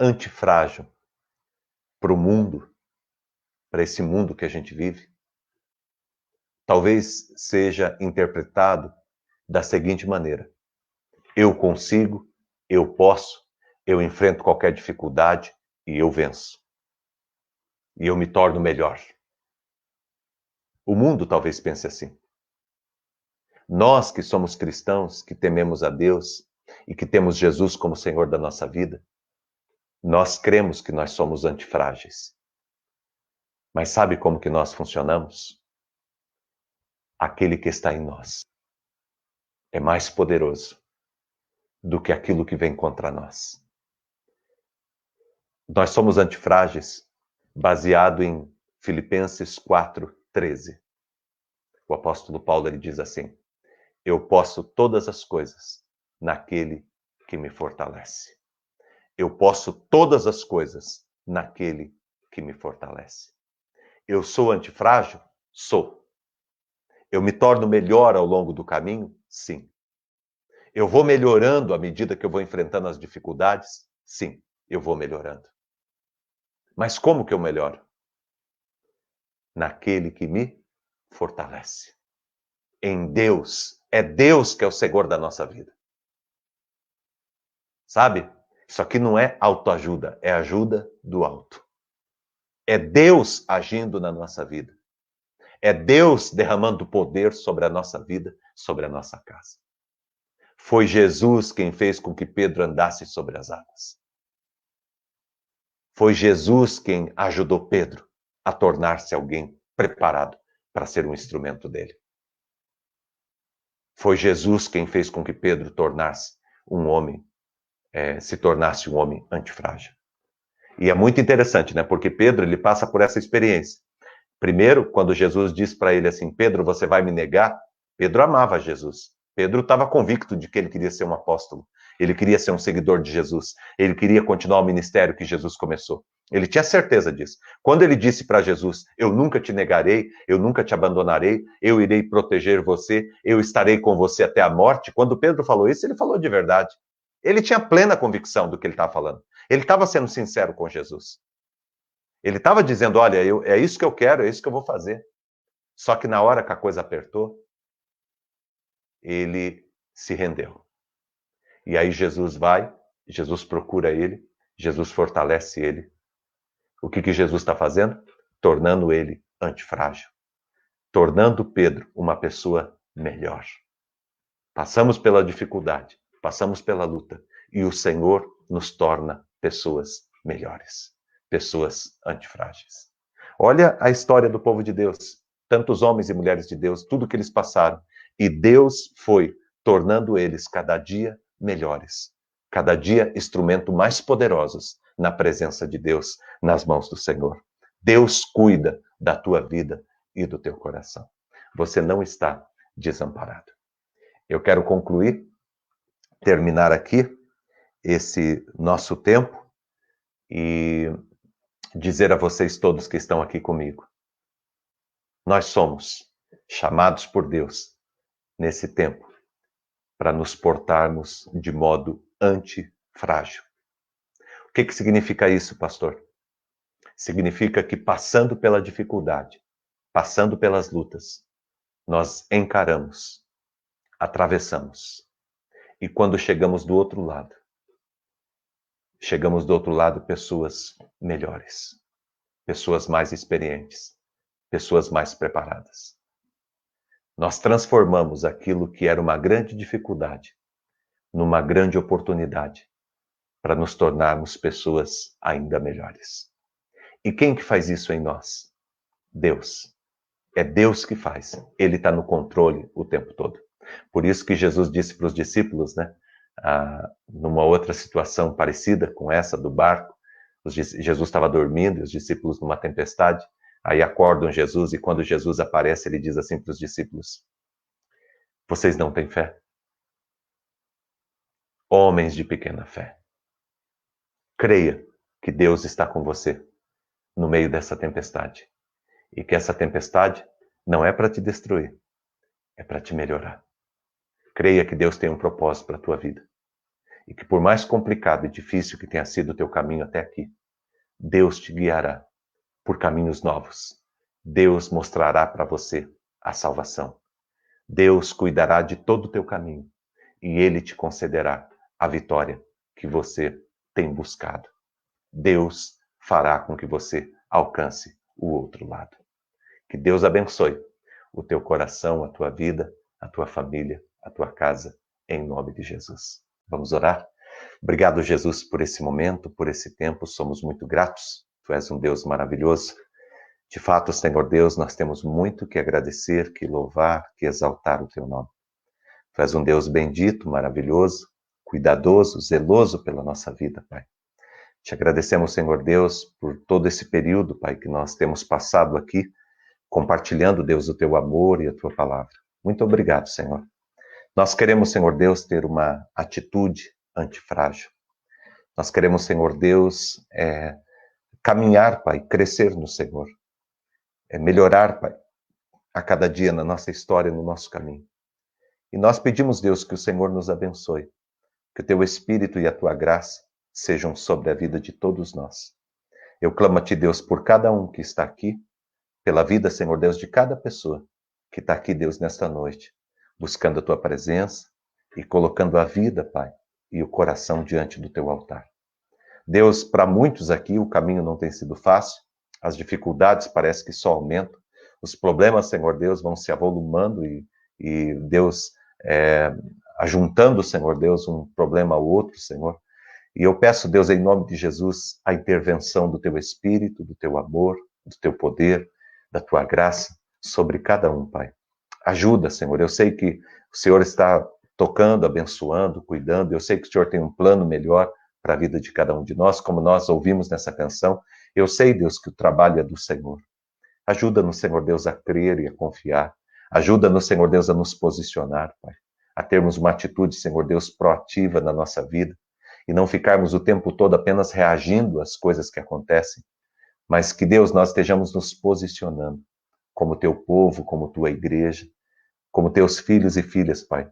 [SPEAKER 1] Antifrágil para o mundo, para esse mundo que a gente vive, talvez seja interpretado da seguinte maneira: eu consigo, eu posso, eu enfrento qualquer dificuldade e eu venço. E eu me torno melhor. O mundo talvez pense assim. Nós que somos cristãos, que tememos a Deus e que temos Jesus como Senhor da nossa vida, nós cremos que nós somos antifrágeis. Mas sabe como que nós funcionamos? Aquele que está em nós é mais poderoso do que aquilo que vem contra nós. Nós somos antifrágeis baseado em Filipenses 4:13. O apóstolo Paulo ele diz assim: eu posso todas as coisas naquele que me fortalece. Eu posso todas as coisas naquele que me fortalece. Eu sou antifrágil? Sou. Eu me torno melhor ao longo do caminho? Sim. Eu vou melhorando à medida que eu vou enfrentando as dificuldades? Sim, eu vou melhorando. Mas como que eu melhoro? Naquele que me fortalece. Em Deus. É Deus que é o Senhor da nossa vida. Sabe? Isso aqui não é autoajuda, é ajuda do alto. É Deus agindo na nossa vida. É Deus derramando poder sobre a nossa vida, sobre a nossa casa. Foi Jesus quem fez com que Pedro andasse sobre as águas. Foi Jesus quem ajudou Pedro a tornar-se alguém preparado para ser um instrumento dele. Foi Jesus quem fez com que Pedro se tornasse um homem antifrágil. E é muito interessante, né? Porque Pedro, ele passa por essa experiência. Primeiro, quando Jesus diz para ele assim, Pedro, você vai me negar? Pedro amava Jesus. Pedro estava convicto de que ele queria ser um apóstolo. Ele queria ser um seguidor de Jesus. Ele queria continuar o ministério que Jesus começou. Ele tinha certeza disso. Quando ele disse para Jesus, eu nunca te negarei, eu nunca te abandonarei, eu irei proteger você, eu estarei com você até a morte. Quando Pedro falou isso, ele falou de verdade. Ele tinha plena convicção do que ele estava falando. Ele estava sendo sincero com Jesus. Ele estava dizendo, olha, é isso que eu quero, é isso que eu vou fazer. Só que na hora que a coisa apertou, ele se rendeu. E aí Jesus vai, Jesus procura ele, Jesus fortalece ele. O que Jesus está fazendo? Tornando ele antifrágil. Tornando Pedro uma pessoa melhor. Passamos pela dificuldade, passamos pela luta, e o Senhor nos torna pessoas melhores, pessoas antifrágeis. Olha a história do povo de Deus, tantos homens e mulheres de Deus, tudo que eles passaram, e Deus foi tornando eles cada dia melhores, cada dia instrumento mais poderosos na presença de Deus, nas mãos do Senhor. Deus cuida da tua vida e do teu coração. Você não está desamparado. Eu quero concluir, terminar aqui esse nosso tempo e dizer a vocês todos que estão aqui comigo. Nós somos chamados por Deus nesse tempo para nos portarmos de modo antifrágil. O que significa isso, pastor? Significa que passando pela dificuldade, passando pelas lutas, nós encaramos, atravessamos. E quando chegamos do outro lado pessoas melhores, pessoas mais experientes, pessoas mais preparadas. Nós transformamos aquilo que era uma grande dificuldade numa grande oportunidade para nos tornarmos pessoas ainda melhores. E quem que faz isso em nós? Deus. É Deus que faz. Ele está no controle o tempo todo. Por isso que Jesus disse para os discípulos, né? Numa outra situação parecida com essa do barco, Jesus estava dormindo e os discípulos numa tempestade, aí acordam Jesus e quando Jesus aparece, ele diz assim para os discípulos, vocês não têm fé? Homens de pequena fé. Creia que Deus está com você no meio dessa tempestade e que essa tempestade não é para te destruir, é para te melhorar. Creia que Deus tem um propósito para a tua vida. E que por mais complicado e difícil que tenha sido o teu caminho até aqui, Deus te guiará por caminhos novos. Deus mostrará para você a salvação. Deus cuidará de todo o teu caminho e Ele te concederá a vitória que você tem buscado. Deus fará com que você alcance o outro lado. Que Deus abençoe o teu coração, a tua vida, a tua família, a tua casa, em nome de Jesus. Vamos orar? Obrigado, Jesus, por esse momento, por esse tempo. Somos muito gratos. Tu és um Deus maravilhoso. De fato, Senhor Deus, nós temos muito que agradecer, que louvar, que exaltar o teu nome. Tu és um Deus bendito, maravilhoso, cuidadoso, zeloso pela nossa vida, Pai. Te agradecemos, Senhor Deus, por todo esse período, Pai, que nós temos passado aqui, compartilhando, Deus, o teu amor e a tua palavra. Muito obrigado, Senhor. Nós queremos, Senhor Deus, ter uma atitude antifrágil. Nós queremos, Senhor Deus, caminhar, Pai, crescer no Senhor. Melhorar, Pai, a cada dia na nossa história, no nosso caminho. E nós pedimos, Deus, que o Senhor nos abençoe, que o teu Espírito e a tua graça sejam sobre a vida de todos nós. Eu clamo a ti, Deus, por cada um que está aqui, pela vida, Senhor Deus, de cada pessoa que está aqui, Deus, nesta noite, buscando a tua presença e colocando a vida, Pai, e o coração diante do teu altar. Deus, para muitos aqui, o caminho não tem sido fácil, as dificuldades parece que só aumentam, os problemas, Senhor Deus, vão se avolumando e Deus, ajuntando, Senhor Deus, um problema ao outro, Senhor. E eu peço, Deus, em nome de Jesus, a intervenção do teu Espírito, do teu amor, do teu poder, da tua graça sobre cada um, Pai. Ajuda, Senhor. Eu sei que o Senhor está tocando, abençoando, cuidando. Eu sei que o Senhor tem um plano melhor para a vida de cada um de nós, como nós ouvimos nessa canção. Eu sei, Deus, que o trabalho é do Senhor. Ajuda-nos, Senhor Deus, a crer e a confiar. Ajuda-nos, Senhor Deus, a nos posicionar, Pai. A termos uma atitude, Senhor Deus, proativa na nossa vida. E não ficarmos o tempo todo apenas reagindo às coisas que acontecem. Mas que, Deus, nós estejamos nos posicionando como teu povo, como tua igreja, como teus filhos e filhas, Pai.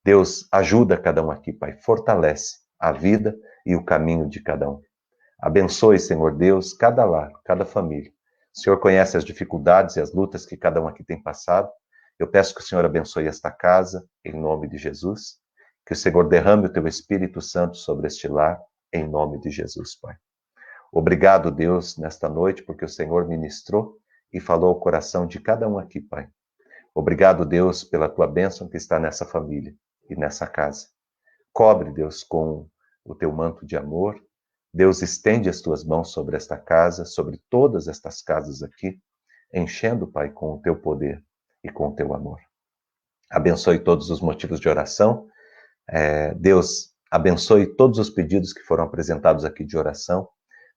[SPEAKER 1] Deus, ajuda cada um aqui, Pai. Fortalece a vida e o caminho de cada um. Abençoe, Senhor Deus, cada lar, cada família. O Senhor conhece as dificuldades e as lutas que cada um aqui tem passado. Eu peço que o Senhor abençoe esta casa, em nome de Jesus. Que o Senhor derrame o teu Espírito Santo sobre este lar, em nome de Jesus, Pai. Obrigado, Deus, nesta noite, porque o Senhor ministrou e falou ao coração de cada um aqui, Pai. Obrigado, Deus, pela tua bênção que está nessa família e nessa casa. Cobre, Deus, com o teu manto de amor. Deus, estende as tuas mãos sobre esta casa, sobre todas estas casas aqui, enchendo, Pai, com o teu poder e com o teu amor. Abençoe todos os motivos de oração. Deus, abençoe todos os pedidos que foram apresentados aqui de oração,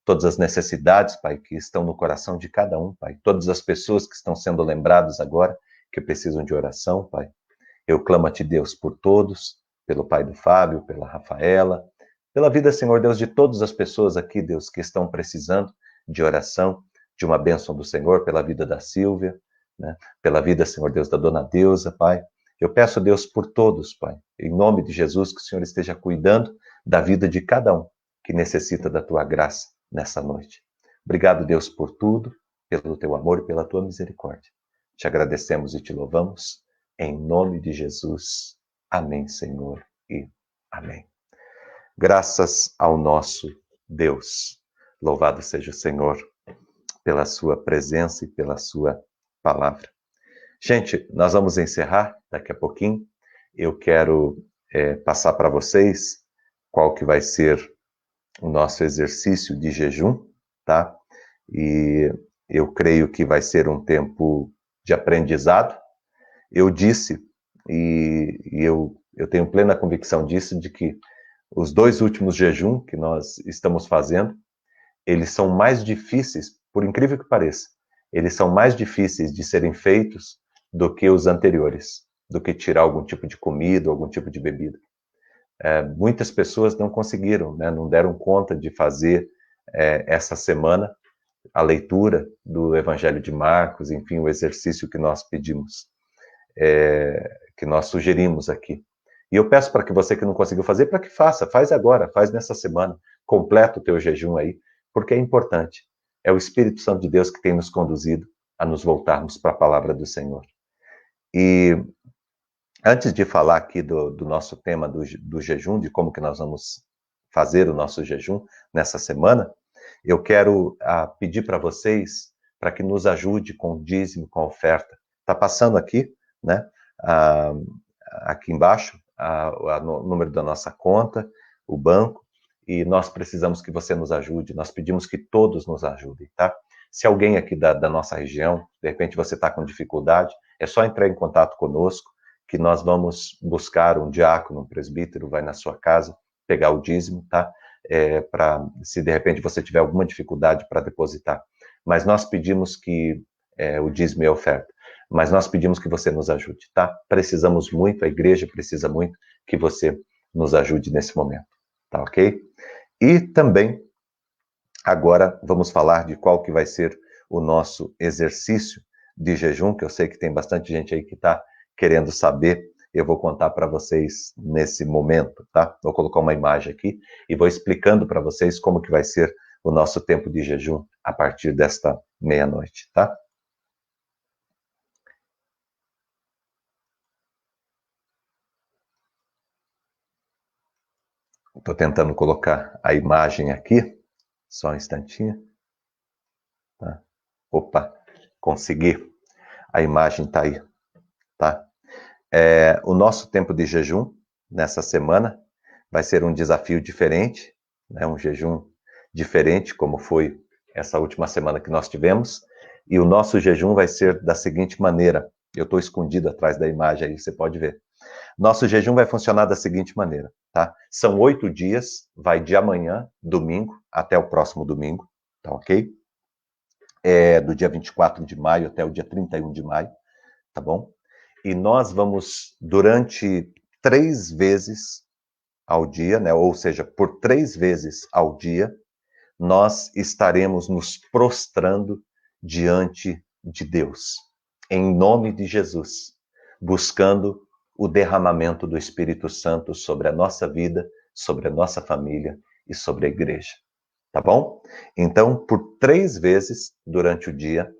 [SPEAKER 1] todas as necessidades, Pai, que estão no coração de cada um, Pai. Todas as pessoas que estão sendo lembradas agora, que precisam de oração, Pai. Eu clamo a Ti, Deus, por todos, pelo pai do Fábio, pela Rafaela, pela vida, Senhor Deus, de todas as pessoas aqui, Deus, que estão precisando de oração, de uma bênção do Senhor, pela vida da Silvia, né? Pela vida, Senhor Deus, da dona Deusa, Pai. Eu peço, Deus, por todos, Pai, em nome de Jesus, que o Senhor esteja cuidando da vida de cada um que necessita da Tua graça nessa noite. Obrigado, Deus, por tudo, pelo Teu amor e pela Tua misericórdia. Te agradecemos e Te louvamos, em nome de Jesus. Amém, Senhor, e amém. Graças ao nosso Deus. Louvado seja o Senhor pela sua presença e pela sua palavra. Gente, nós vamos encerrar daqui a pouquinho. Eu quero passar para vocês qual que vai ser o nosso exercício de jejum, tá? E eu creio que vai ser um tempo de aprendizado. Eu disse, e eu tenho plena convicção disso, de que os 2 últimos jejum que nós estamos fazendo, eles são mais difíceis, por incrível que pareça, eles são mais difíceis de serem feitos do que os anteriores, do que tirar algum tipo de comida, algum tipo de bebida. Muitas pessoas não conseguiram, né, não deram conta de fazer essa semana a leitura do Evangelho de Marcos, enfim, o exercício que nós pedimos, que nós sugerimos aqui. E eu peço para que você que não conseguiu fazer, para que faça, faz agora, faz nessa semana, completa o teu jejum aí, porque é importante. É o Espírito Santo de Deus que tem nos conduzido a nos voltarmos para a palavra do Senhor. E antes de falar aqui do nosso tema do jejum, de como que nós vamos fazer o nosso jejum nessa semana, eu quero pedir para vocês para que nos ajude com o dízimo, com a oferta. Está passando aqui, né? Aqui embaixo, o número da nossa conta, o banco, e nós precisamos que você nos ajude, nós pedimos que todos nos ajudem, tá? Se alguém aqui da nossa região, de repente você está com dificuldade, é só entrar em contato conosco, que nós vamos buscar um diácono, um presbítero, vai na sua casa, pegar o dízimo, tá? Se de repente você tiver alguma dificuldade para depositar. Mas nós pedimos que o dízimo é oferta. Mas nós pedimos que você nos ajude, tá? Precisamos muito, a igreja precisa muito que você nos ajude nesse momento, tá ok? E também, agora, vamos falar de qual que vai ser o nosso exercício de jejum, que eu sei que tem bastante gente aí que está querendo saber. Eu vou contar para vocês nesse momento, tá? Vou colocar uma imagem aqui e vou explicando para vocês como que vai ser o nosso tempo de jejum a partir desta meia-noite, tá? Estou tentando colocar a imagem aqui, só um instantinho. Tá? Opa, consegui. A imagem está aí, tá? O nosso tempo de jejum nessa semana vai ser um desafio diferente, né? Um jejum diferente, como foi essa última semana que nós tivemos. E o nosso jejum vai ser da seguinte maneira: Eu estou escondido atrás da imagem aí, você pode ver. Nosso jejum vai funcionar da seguinte maneira, tá? São 8 dias, vai de amanhã, domingo, até o próximo domingo, tá ok? Do dia 24 de maio até o dia 31 de maio, tá bom? E nós vamos, durante 3 vezes ao dia, né? Ou seja, por 3 vezes ao dia, nós estaremos nos prostrando diante de Deus, em nome de Jesus, buscando o derramamento do Espírito Santo sobre a nossa vida, sobre a nossa família e sobre a igreja. Tá bom? Então, por 3 vezes durante o dia,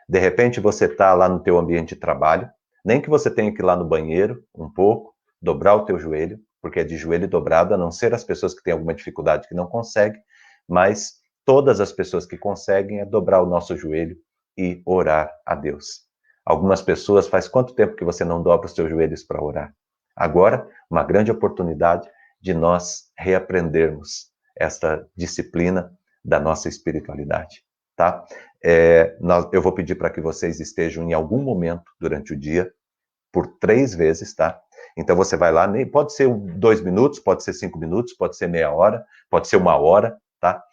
[SPEAKER 1] de repente você está lá no teu ambiente de trabalho, nem que você tenha que ir lá no banheiro um pouco, dobrar o teu joelho, porque é de joelho dobrado, a não ser as pessoas que têm alguma dificuldade que não conseguem, mas todas as pessoas que conseguem é dobrar o nosso joelho e orar a Deus. Algumas pessoas, faz quanto tempo que você não dobra os teus joelhos para orar? Agora, uma grande oportunidade de nós reaprendermos esta disciplina da nossa espiritualidade, tá? Eu vou pedir para que vocês estejam em algum momento durante o dia, por 3 vezes, tá? Então você vai lá, pode ser 2 minutos, pode ser 5 minutos, pode ser meia hora, pode ser 1 hora, tá?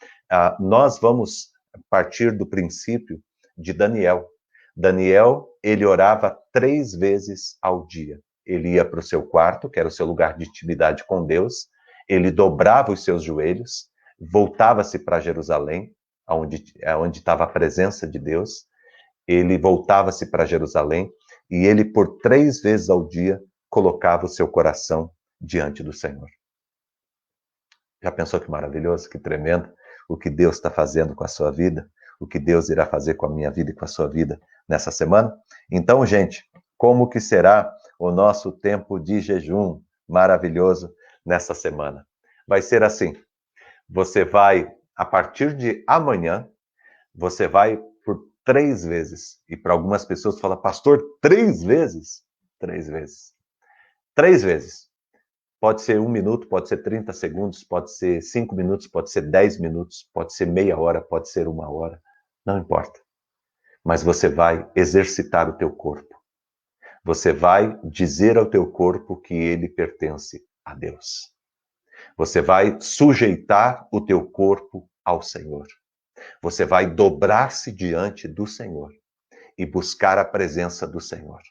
[SPEAKER 1] Nós vamos partir do princípio de Daniel. Daniel, ele orava 3 vezes ao dia. Ele ia para o seu quarto, que era o seu lugar de intimidade com Deus, ele dobrava os seus joelhos, voltava-se para Jerusalém, onde estava a presença de Deus, ele voltava-se para Jerusalém e ele, por 3 vezes ao dia, colocava o seu coração diante do Senhor. Já pensou que maravilhoso, que tremendo o que Deus está fazendo com a sua vida, o que Deus irá fazer com a minha vida e com a sua vida nessa semana? Então, gente, como que será o nosso tempo de jejum maravilhoso nessa semana? Vai ser assim, você vai, a partir de amanhã, você vai por 3 vezes. E para algumas pessoas fala, pastor, 3 vezes? 3 vezes. 3 vezes. Pode ser 1 minuto, pode ser 30 segundos, pode ser 5 minutos, pode ser 10 minutos, pode ser meia hora, pode ser 1 hora. Não importa. Mas você vai exercitar o teu corpo. Você vai dizer ao teu corpo que ele pertence a Deus. Você vai sujeitar o teu corpo ao Senhor. Você vai dobrar-se diante do Senhor e buscar a presença do Senhor.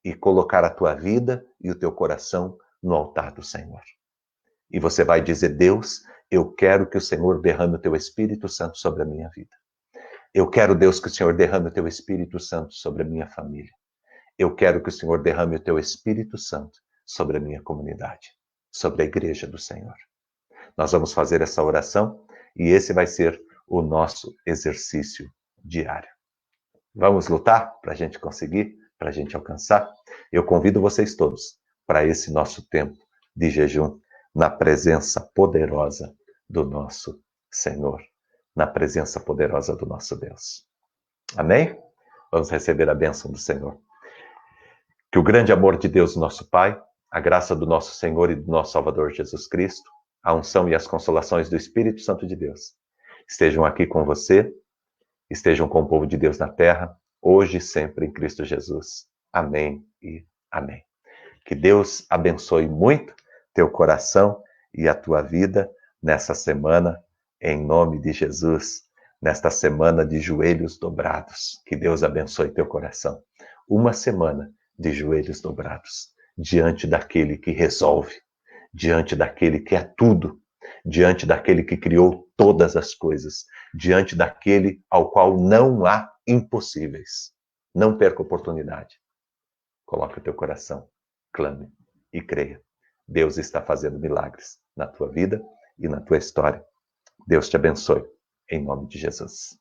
[SPEAKER 1] E colocar a tua vida e o teu coração no altar do Senhor. E você vai dizer, Deus, eu quero que o Senhor derrame o teu Espírito Santo sobre a minha vida. Eu quero, Deus, que o Senhor derrame o teu Espírito Santo sobre a minha família. Eu quero que o Senhor derrame o teu Espírito Santo sobre a minha comunidade, sobre a igreja do Senhor. Nós vamos fazer essa oração e esse vai ser o nosso exercício diário. Vamos lutar para a gente conseguir, para a gente alcançar? Eu convido vocês todos para esse nosso tempo de jejum na presença poderosa do nosso Senhor, na presença poderosa do nosso Deus. Amém? Vamos receber a bênção do Senhor. Que o grande amor de Deus, nosso Pai, a graça do nosso Senhor e do nosso Salvador Jesus Cristo, a unção e as consolações do Espírito Santo de Deus estejam aqui com você, estejam com o povo de Deus na terra, hoje e sempre em Cristo Jesus. Amém e amém. Que Deus abençoe muito teu coração e a tua vida nessa semana, em nome de Jesus, nesta semana de joelhos dobrados. Que Deus abençoe teu coração. Uma semana de joelhos dobrados, diante daquele que resolve, diante daquele que é tudo, diante daquele que criou todas as coisas, diante daquele ao qual não há impossíveis. Não perca a oportunidade. Coloque o teu coração, clame e creia. Deus está fazendo milagres na tua vida e na tua história. Deus te abençoe, em nome de Jesus.